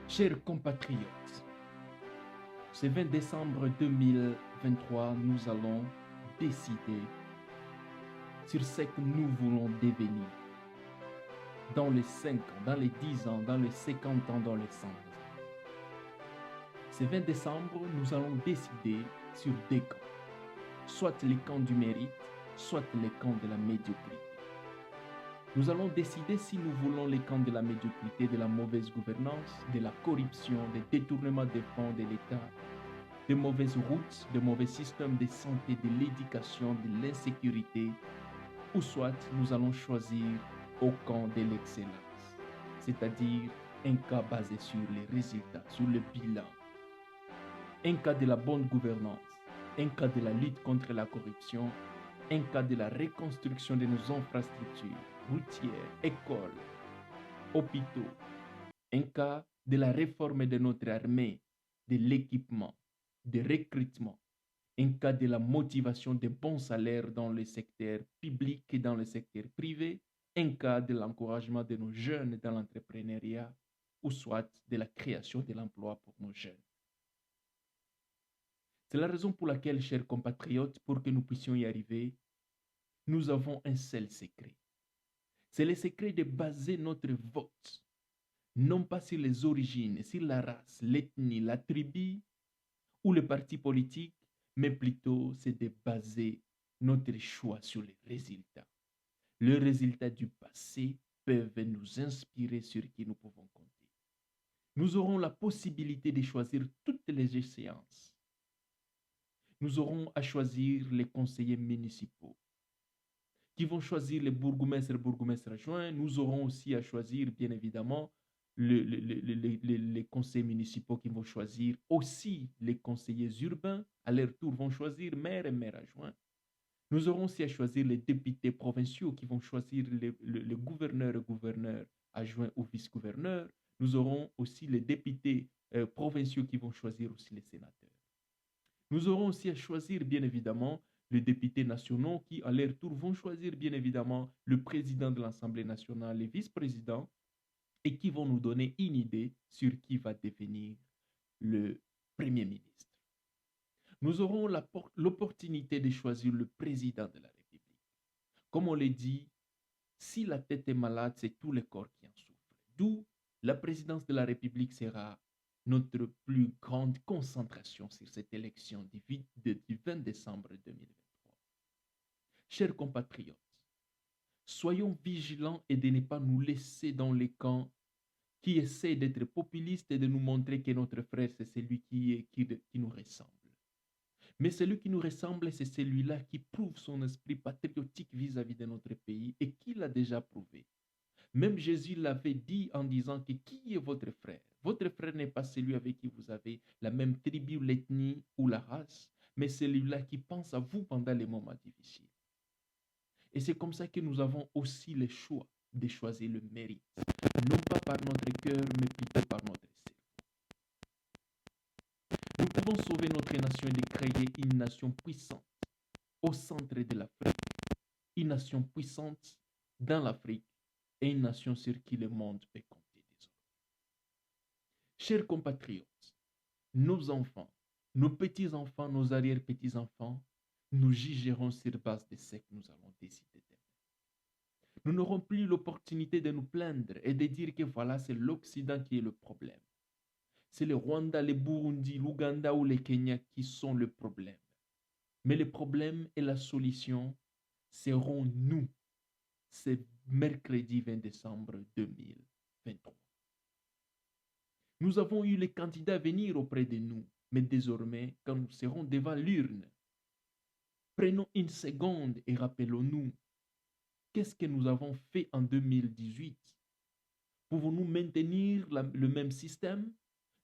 Chers compatriotes, ce 20 décembre 2023, nous allons décider sur ce que nous voulons devenir dans les 5 ans, dans les 10 ans, dans les 50 ans, dans les 100 ans. Ce 20 décembre, nous allons décider sur deux camps, soit les camps du mérite, soit les camps de la médiocrité. Nous allons décider si nous voulons les camps de la médiocrité, de la mauvaise gouvernance, de la corruption, des détournements des fonds de l'État, de mauvaises routes, de mauvais systèmes de santé, de l'éducation, de l'insécurité, ou soit nous allons choisir au camp de l'excellence, c'est-à-dire un cas basé sur les résultats, sur le bilan, un cas de la bonne gouvernance, un cas de la lutte contre la corruption, un cas de la reconstruction de nos infrastructures routières, écoles, hôpitaux, un cas de la réforme de notre armée, de l'équipement, de recrutement, un cas de la motivation des bons salaires dans le secteur public et dans le secteur privé, un cas de l'encouragement de nos jeunes dans l'entrepreneuriat ou soit de la création de l'emploi pour nos jeunes. C'est la raison pour laquelle, chers compatriotes, pour que nous puissions y arriver, nous avons un seul secret. C'est le secret de baser notre vote, non pas sur les origines, sur la race, l'ethnie, la tribu ou le parti politique, mais plutôt c'est de baser notre choix sur les résultats. Les résultats du passé peuvent nous inspirer sur qui nous pouvons compter. Nous aurons la possibilité de choisir toutes les échéances. Nous aurons à choisir les conseillers municipaux qui vont choisir les bourgmestres adjoints. Nous aurons aussi à choisir, bien évidemment, les conseils municipaux qui vont choisir aussi les conseillers urbains. À leur tour, vont choisir maire et maire adjoint. Nous aurons aussi à choisir les députés provinciaux qui vont choisir le gouverneur et gouverneur adjoint ou vice-gouverneur. Nous aurons aussi les députés provinciaux qui vont choisir aussi les sénateurs. Nous aurons aussi à choisir, bien évidemment, les députés nationaux qui, à leur tour, vont choisir, bien évidemment, le président de l'Assemblée nationale, les vice-présidents, et qui vont nous donner une idée sur qui va devenir le Premier ministre. Nous aurons l'opportunité de choisir le président de la République. Comme on l'a dit, si la tête est malade, c'est tout le corps qui en souffre. D'où la présidence de la République sera notre plus grande concentration sur cette élection du 20 décembre 2023. Chers compatriotes, soyons vigilants et de ne pas nous laisser dans les camps qui essaient d'être populistes et de nous montrer que notre frère, c'est celui qui nous ressemble. Mais celui qui nous ressemble, c'est celui-là qui prouve son esprit patriotique vis-à-vis de notre pays et qui l'a déjà prouvé. Même Jésus l'avait dit en disant que qui est votre frère? Votre frère n'est pas celui avec qui vous avez la même tribu, l'ethnie ou la race, mais celui-là qui pense à vous pendant les moments difficiles. Et c'est comme ça que nous avons aussi le choix de choisir le mérite, non pas par notre cœur, mais plutôt par notre cerveau. Nous pouvons sauver notre nation et de créer une nation puissante au centre de l'Afrique, une nation puissante dans l'Afrique et une nation sur qui le monde peut compter désormais. Chers compatriotes, nos enfants, nos petits-enfants, nos arrière-petits-enfants, nous jugerons sur base de ce que nous allons décider d'eux. Nous n'aurons plus l'opportunité de nous plaindre et de dire que voilà, c'est l'Occident qui est le problème. C'est le Rwanda, le Burundi, l'Ouganda ou le Kenya qui sont le problème. Mais le problème et la solution seront nous, ce mercredi 20 décembre 2023. Nous avons eu les candidats à venir auprès de nous, mais désormais, quand nous serons devant l'urne, prenons une seconde et rappelons-nous qu'est-ce que nous avons fait en 2018. Pouvons-nous maintenir le même système?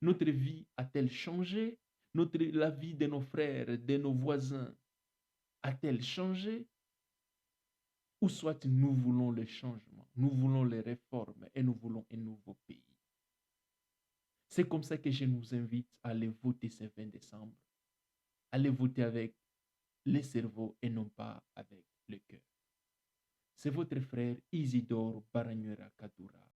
Notre vie a-t-elle changé? La vie de nos frères, de nos voisins, a-t-elle changé? Ou soit nous voulons le changement, nous voulons les réformes et nous voulons un nouveau pays. C'est comme ça que je nous invite à aller voter ce 20 décembre. Allez voter avec le cerveau et non pas avec le cœur. C'est votre frère Isidore Baragnuera Kadura.